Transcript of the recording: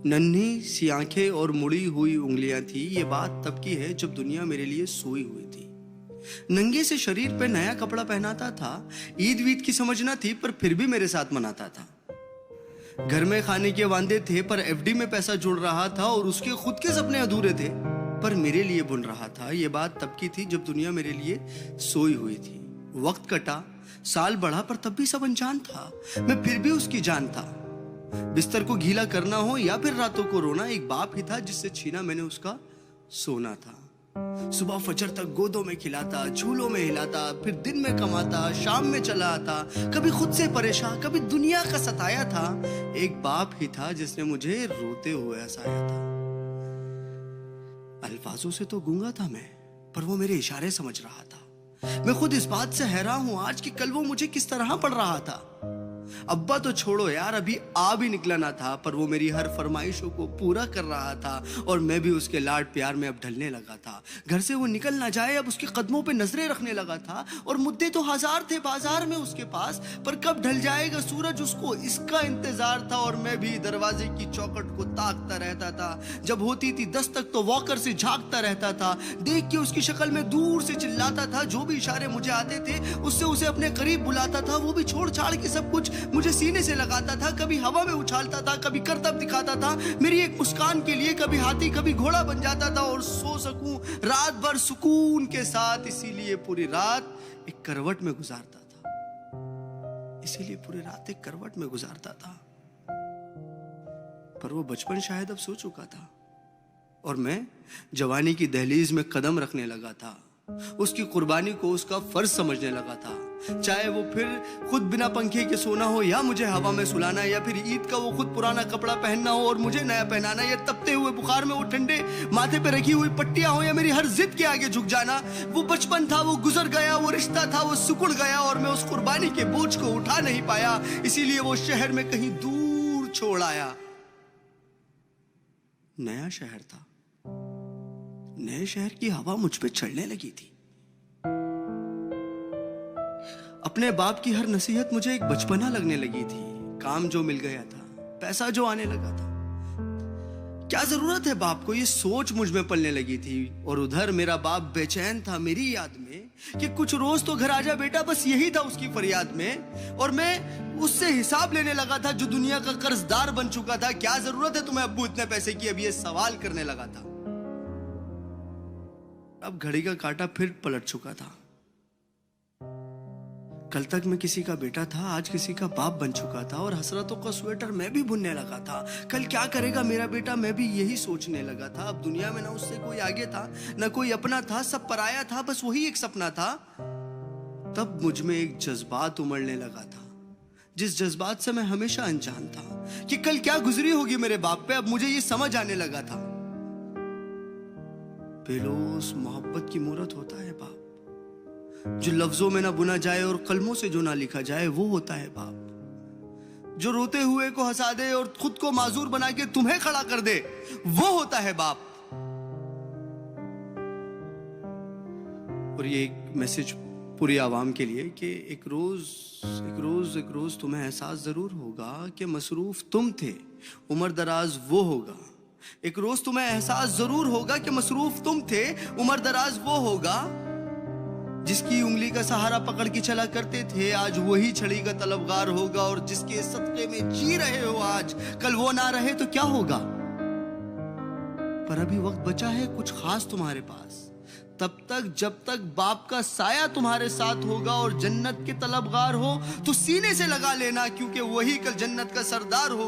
नन्ही सी आंखें और मुड़ी हुई उंगलियां थी। ये बात तब की है जब दुनिया मेरे लिए सोई हुई थी। नंगे से शरीर पे नया कपड़ा पहनाता था। ईद वीद की समझ ना थी पर फिर भी मेरे साथ मनाता था। घर में खाने के वांदे थे पर एफडी में पैसा जुड़ रहा था और उसके खुद के सपने अधूरे थे पर मेरे लिए बुन रहा था। ये बात तब की थी जब दुनिया मेरे लिए सोई हुई थी। वक्त कटा, साल बढ़ा पर तब भी सब अनजान था। मैं फिर भी उसकी जान था। बिस्तर को गीला करना हो या फिर रातों को रोना, एक बाप ही था जिससे छीना मैंने उसका सोना था। सुबह फजर तक गोदों में खिलाता, झूलों में हिलाता, फिर दिन में कमाता, शाम में चला आता, कभी खुद से परेशान, कभी दुनिया का सताया था। एक बाप ही था जिसने मुझे रोते हुए हंसाया था। अल्फाजों से तो गूंगा था मैं, पर वो मेरे इशारे समझ रहा था। मैं खुद इस बात से हैरान हूं आज कि कल वो मुझे किस तरह पढ़ रहा था। अब्बा तो छोड़ो यार, अभी आ भी निकला ना था पर वो मेरी हर फरमाइशों को पूरा कर रहा था और मैं भी उसके लाड प्यार में अब ढलने लगा था। घर से वो निकल ना जाए अब उसके कदमों पे नजरें रखने लगा था। और मुद्दे तो हजार थे बाजार में उसके पास, पर कब ढल जाएगा सूरज उसको इसका इंतजार था। और मैं भी दरवाजे की चौखट को ताकता रहता था। जब होती थी दस्तक तो वॉकर से झांकता रहता था। देख के उसकी शक्ल में दूर से चिल्लाता था। जो भी इशारे मुझे आते थे उससे उसे अपने करीब बुलाता था। वो भी छोड़ छाड़ के सब कुछ मुझे सीने से लगाता था। कभी हवा में उछालता था, कभी करतब दिखाता था मेरी एक मुस्कान के लिए। कभी हाथी कभी घोड़ा बन जाता था और सो सकूं रात भर सुकून के साथ। इसीलिए पूरी रात एक करवट में गुजारता था। इसीलिए पूरी रात एक करवट में गुजारता था। पर वो बचपन शायद अब सो चुका था और मैं जवानी की दहलीज में कदम रखने लगा था। उसकी कुर्बानी को उसका फर्ज समझने लगा था। चाहे वो फिर खुद बिना पंखे के सोना हो या मुझे हवा में सुलाना, या फिर ईद का वो खुद पुराना कपड़ा पहनना हो और मुझे नया पहनाना, या तपते हुए बुखार में वो ठंडे माथे पे रखी हुई पट्टियां हो, या मेरी हर जिद के आगे झुक जाना। वो बचपन था, वो गुजर गया, वो रिश्ता था, वो सिकुड़ गया और मैं उस कुर्बानी के बोझ को उठा नहीं पाया। इसीलिए वो शहर में कहीं दूर छोड़ आया। नया शहर था, नए शहर की हवा मुझ पे चढ़ने लगी थी। अपने बाप की हर नसीहत मुझे एक बचपना लगने लगी थी। काम जो मिल गया था, पैसा जो आने लगा था, क्या जरूरत है बाप को, ये सोच मुझ में पलने लगी थी। और उधर मेरा बाप बेचैन था मेरी याद में कि कुछ रोज तो घर आजा बेटा, बस यही था उसकी फरियाद में। और मैं उससे हिसाब लेने लगा था जो दुनिया का कर्जदार बन चुका था। क्या जरूरत है तुम्हें अब्बू इतने पैसे की, अब ये सवाल करने लगा था। अब घड़ी का कांटा फिर पलट चुका था। कल तक मैं किसी का बेटा था, आज किसी का बाप बन चुका था और हसरतों का स्वेटर मैं भी बुनने लगा था। कल क्या करेगा मेरा बेटा, मैं भी यही सोचने लगा था। अब दुनिया में ना उससे कोई आगे था, ना कोई अपना था, सब पराया था, बस वही एक सपना था। तब मुझ में एक जज्बात उमड़ने लगा था, जिस जज्बात से मैं हमेशा अनजान था कि कल क्या गुजरी होगी मेरे बाप पे। अब मुझे ये समझ आने लगा था, बेलोस मोहब्बत की मूरत होता है बाप। जो लफ्जों में ना बुना जाए और कलमों से जो ना लिखा जाए वो होता है बाप। जो रोते हुए को हंसा दे और खुद को माजूर बना के तुम्हें खड़ा कर दे वो होता है बाप। और ये एक मैसेज पूरी आवाम के लिए कि एक रोज तुम्हें एहसास जरूर होगा कि मसरूफ तुम थे, उम्र दराज वो होगा। एक रोज तुम्हें एहसास जरूर होगा कि मसरूफ तुम थे, उम्र दराज वो होगा। जिसकी उंगली का सहारा पकड़ के चला करते थे आज वही छड़ी का तलबगार होगा। और जिसके सदके में जी रहे हो आज, कल वो ना रहे तो क्या होगा। पर अभी वक्त बचा है कुछ खास तुम्हारे पास, तब तक जब तक बाप का साया तुम्हारे साथ होगा। और जन्नत के तलबगार हो तो सीने से लगा लेना, क्योंकि वही कल जन्नत का सरदार हो।